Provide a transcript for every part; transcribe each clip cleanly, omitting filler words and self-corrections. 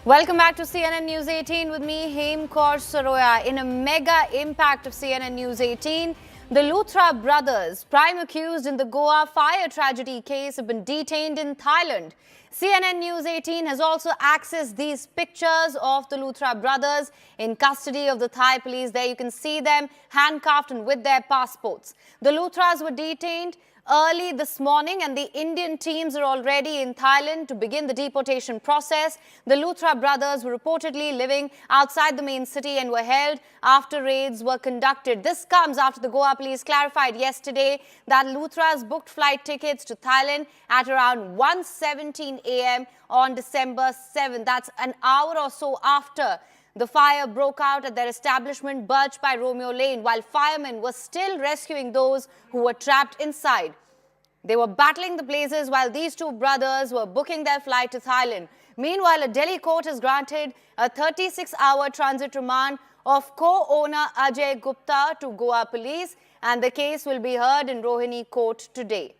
Welcome back to CNN News 18 with me, Hem Kaur Saroya. In a mega impact of CNN News 18, the Luthra brothers, prime accused in the Goa fire tragedy case, have been detained in Thailand. CNN News 18 has also accessed these pictures of the Luthra brothers in custody of the Thai police. There you can see them handcuffed and with their passports. The Luthras were detained early this morning and the Indian teams are already in Thailand to begin the deportation process. The Luthra brothers were reportedly living outside the main city and were held after raids were conducted. This comes after the Goa police clarified yesterday that Luthras booked flight tickets to Thailand at around 1:17 a.m. on December 7th. That's an hour or so after the fire broke out at their establishment Birch by Romeo Lane, while firemen were still rescuing those who were trapped inside. They were battling the blazes while these two brothers were booking their flight to Thailand. Meanwhile, a Delhi court has granted a 36-hour transit remand of co-owner Ajay Gupta to Goa police, and the case will be heard in Rohini court today.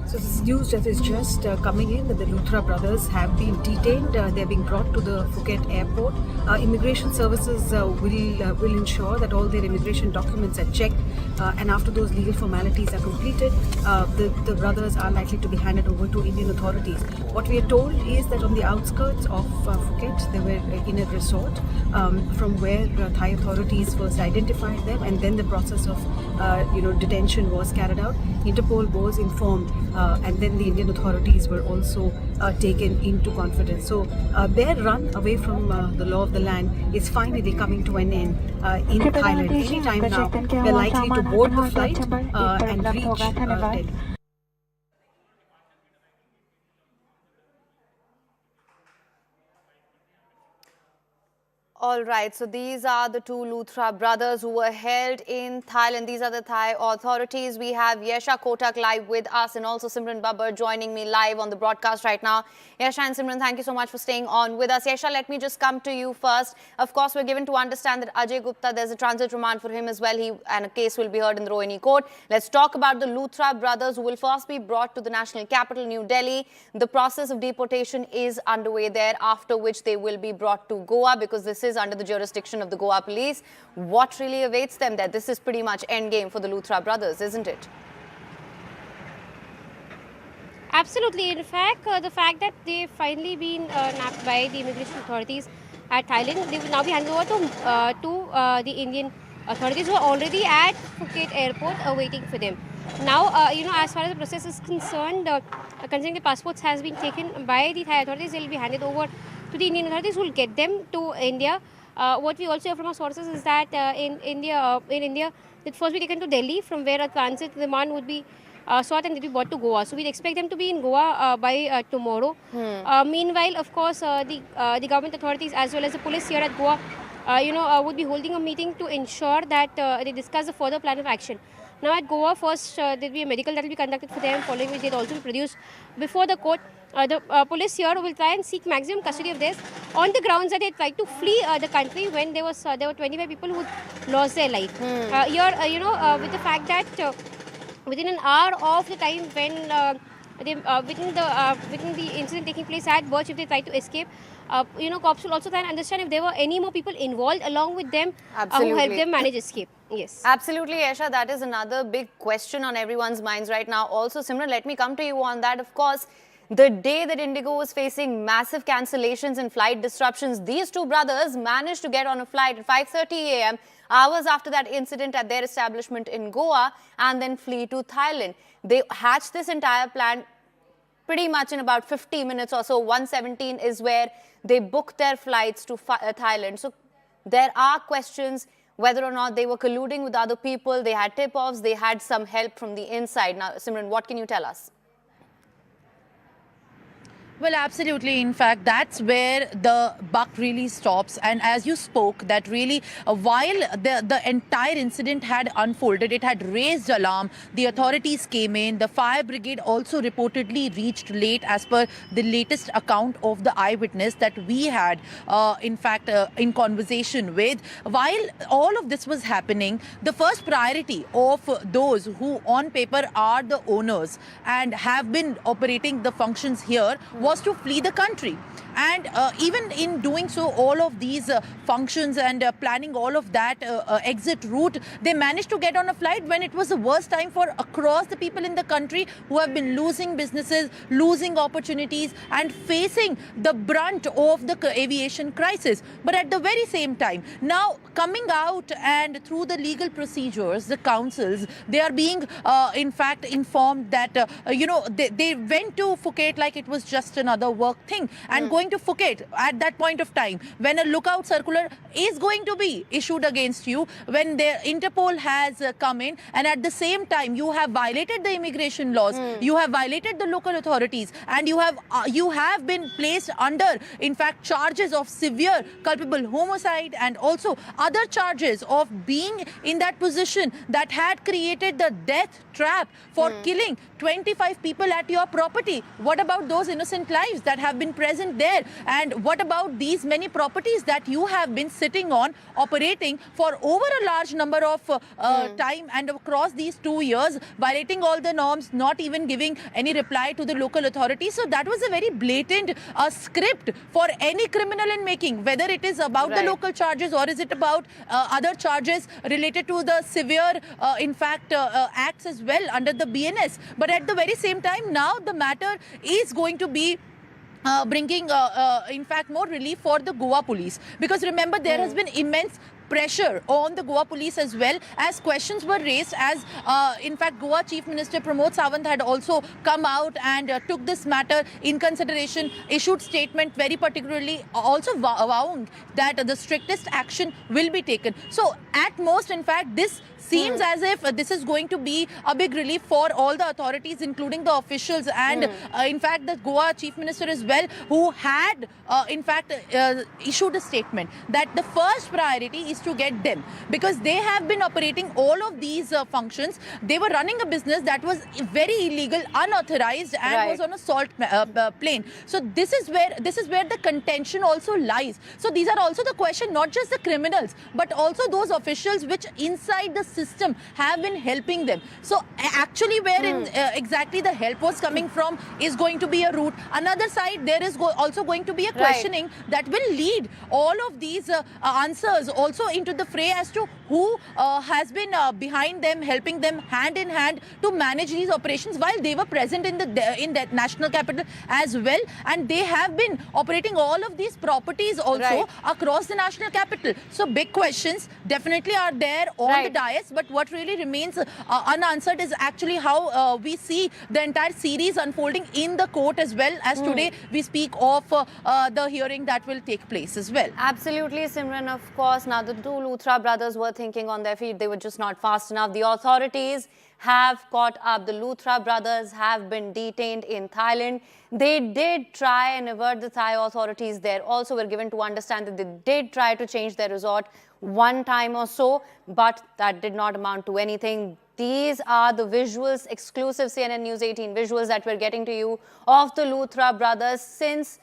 So this news that is just coming in that the Luthra brothers have been detained. They're being brought to the Phuket airport. Immigration services will ensure that all their immigration documents are checked, and after those legal formalities are completed, the brothers are likely to be handed over to Indian authorities. What we are told is that on the outskirts of Phuket, they were in a resort from where Thai authorities first identified them, and then the process of detention was carried out. Interpol was informed, and then the Indian authorities were also taken into confidence. So their run away from the law of the land is finally coming to an end in Thailand. Any time now, they're likely to board the flight and reach Delhi. All right, so these are the two Luthra brothers who were held in Thailand. These are the Thai authorities. We have Yesha Kotak live with us and also Simran Babbar joining me live on the broadcast right now. Yesha and Simran, thank you so much for staying on with us. Yesha, let me just come to you first. Of course, we're given to understand that Ajay Gupta, there's a transit remand for him as well. And a case will be heard in the Rohini court. Let's talk about the Luthra brothers who will first be brought to the national capital, New Delhi. The process of deportation is underway there, after which they will be brought to Goa because this is under the jurisdiction of the Goa police. What really awaits them there? This is pretty much endgame for the Luthra brothers, isn't it? Absolutely. In fact, the fact that they've finally been nabbed by the immigration authorities at Thailand, they will now be handed over to the Indian authorities who are already at Phuket airport waiting for them. Now, as far as the process is concerned, considering the passports has been taken by the Thai authorities, they will be handed over to the Indian authorities who will get them to India. What we also hear from our sources is that in India, it first be taken to Delhi, from where a transit remand would be sought and they'll be brought to Goa. So we expect them to be in Goa by tomorrow. Meanwhile, of course, the government authorities as well as the police here at Goa, would be holding a meeting to ensure that they discuss the further plan of action. Now at Goa, first there will be a medical that will be conducted for them, following which they will also be produced before the court. The police here will try and seek maximum custody of theirs on the grounds that they tried to flee the country when there were 25 people who lost their life. With the fact that within an hour of the time when within the incident taking place at Birch, if they tried to escape, cops will also try and understand if there were any more people involved along with them who helped them manage escape. Yes. Absolutely, Yesha. That is another big question on everyone's minds right now. Also, Simran, let me come to you on that. Of course, the day that Indigo was facing massive cancellations and flight disruptions, these two brothers managed to get on a flight at 5:30 a.m. hours after that incident at their establishment in Goa and then flee to Thailand. They hatched this entire plan pretty much in about 50 minutes or so. 1:17 is where they booked their flights to Thailand. So there are questions whether or not they were colluding with other people. They had tip-offs. They had some help from the inside. Now, Simran, what can you tell us? Well, absolutely. In fact, that's where the buck really stops. And as you spoke, that really, while the entire incident had unfolded, it had raised alarm. The authorities came in. The fire brigade also reportedly reached late, as per the latest account of the eyewitness that we had, in fact, in conversation with. While all of this was happening, the first priority of those who, on paper, are the owners and have been operating the functions here was to flee the country. And even in doing so, all of these functions and planning all of that exit route, they managed to get on a flight when it was the worst time for across the people in the country who have been losing businesses, losing opportunities, and facing the brunt of the aviation crisis. But at the very same time, now coming out and through the legal procedures, the councils, they are being, in fact, informed that, they went to Phuket like it was just another work thing. And going to Phuket at that point of time, when a lookout circular is going to be issued against you, when the Interpol has come in, and at the same time you have violated the immigration laws, you have violated the local authorities, and you have been placed under, in fact, charges of severe culpable homicide and also other charges of being in that position that had created the death trap for killing 25 people at your property. What about those innocent lives that have been present there? And what about these many properties that you have been sitting on, operating for over a large number of time and across these 2 years, violating all the norms, not even giving any reply to the local authorities? So that was a very blatant script for any criminal in making, whether it is about the local charges or is it about other charges related to the severe, in fact, acts as well under the BNS. But at the very same time, now the matter is going to be bringing, in fact, more relief for the Goa police. Because remember, there has been immense pressure on the Goa police as well, as questions were raised, as in fact Goa Chief Minister Pramod Sawant had also come out and took this matter in consideration, issued statement very particularly, also vowing that the strictest action will be taken. So at most, in fact, this seems as if this is going to be a big relief for all the authorities, including the officials and in fact the Goa Chief Minister as well, who had in fact issued a statement that the first priority is to get them, because they have been operating all of these functions. They were running a business that was very illegal, unauthorized, and was on a salt plane. So this is where the contention also lies. So these are also the question, not just the criminals, but also those officials which inside the system have been helping them. So actually where exactly the help was coming from is going to be a route. Another side, there is also going to be a questioning that will lead all of these answers also into the fray as to who has been behind them, helping them hand in hand to manage these operations while they were present in the national capital as well. And they have been operating all of these properties also across the national capital. So big questions definitely are there on the dais, but what really remains unanswered is actually how we see the entire series unfolding in the court as well, as today we speak of the hearing that will take place as well. Absolutely, Simran. Of course, now the two Luthra brothers were thinking on their feet. They were just not fast enough. The authorities have caught up. The Luthra brothers have been detained in Thailand. They did try and avert the Thai authorities there. Also, we're given to understand that they did try to change their resort one time or so, but that did not amount to anything. These are the visuals, exclusive CNN News 18 visuals that we're getting to you of the Luthra brothers since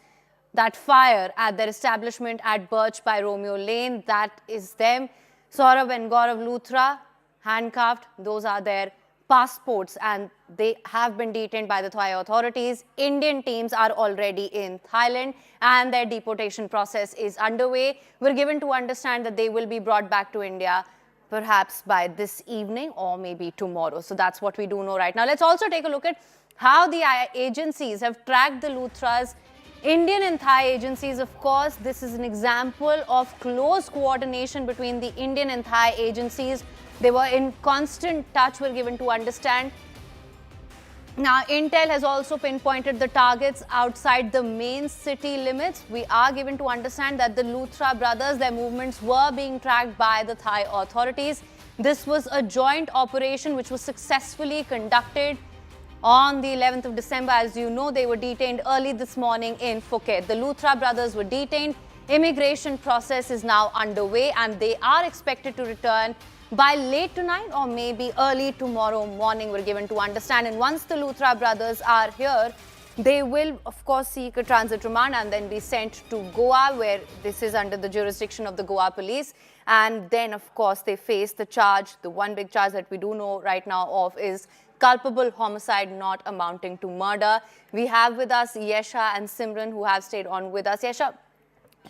that fire at their establishment at Birch by Romeo Lane. That is them. Saurabh and Gaurav Luthra, handcuffed. Those are their passports, and they have been detained by the Thai authorities. Indian teams are already in Thailand and their deportation process is underway. We're given to understand that they will be brought back to India perhaps by this evening or maybe tomorrow. So that's what we do know right now. Let's also take a look at how the agencies have tracked the Luthras. Indian and Thai agencies, of course, this is an example of close coordination between the Indian and Thai agencies. They were in constant touch, we're given to understand. Now, Intel has also pinpointed the targets outside the main city limits. We are given to understand that the Luthra brothers, their movements were being tracked by the Thai authorities. This was a joint operation which was successfully conducted on the 11th of December. As you know, they were detained early this morning in Phuket. The Luthra brothers were detained. Immigration process is now underway and they are expected to return by late tonight or maybe early tomorrow morning, we're given to understand. And once the Luthra brothers are here, they will, of course, seek a transit remand and then be sent to Goa, where this is under the jurisdiction of the Goa police. And then, of course, they face the charge. The one big charge that we do know right now of is culpable homicide not amounting to murder. We have with us Yesha and Simran, who have stayed on with us. Yesha,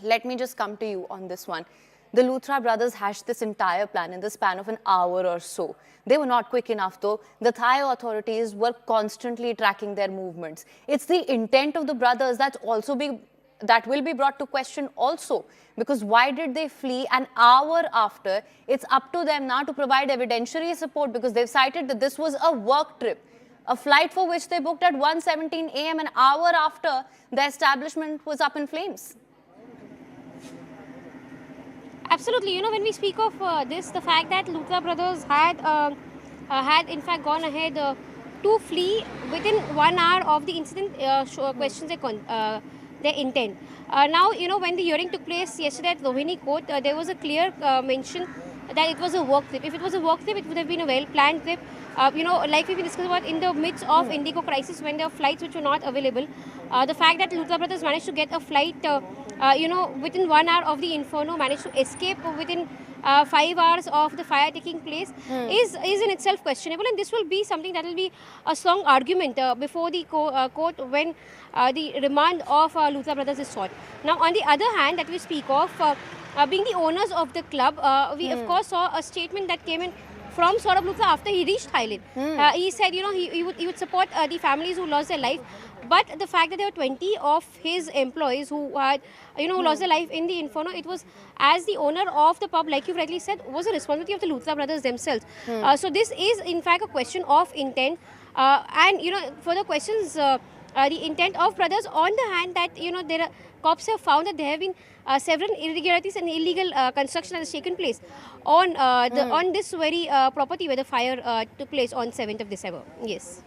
let me just come to you on this one. The Luthra brothers hashed this entire plan in the span of an hour or so. They were not quick enough though. The Thai authorities were constantly tracking their movements. It's the intent of the brothers that will be brought to question also. Because why did they flee an hour after? It's up to them now to provide evidentiary support because they've cited that this was a work trip. A flight for which they booked at 1:17 a.m. an hour after the establishment was up in flames. Absolutely. When we speak of this, the fact that Luthra brothers had in fact gone ahead to flee within 1 hour of the incident questions their intent. Now, when the hearing took place yesterday at Rohini Court, there was a clear mention that it was a work trip. If it was a work trip, it would have been a well-planned trip. Like we've been discussing about in the midst of Indigo crisis when there were flights which were not available. The fact that Luthra brothers managed to get a flight, within 1 hour of the inferno, managed to escape within 5 hours of the fire taking place is in itself questionable, and this will be something that will be a strong argument before the court when the remand of Luthra brothers is sought. Now, on the other hand, that we speak of being the owners of the club, we of course saw a statement that came in from Saurabh Luthra after he reached Thailand. He said, he would support the families who lost their life. But the fact that there were 20 of his employees who had, who lost their life in the inferno, it was, as the owner of the pub, like you rightly said, was a responsibility of the Luthra brothers themselves. So this is, in fact, a question of intent. And, further questions, the intent of brothers on the hand that, there are cops have found that there have been several irregularities and illegal construction that has taken place on on this very property where the fire took place on 7th of December. Yes.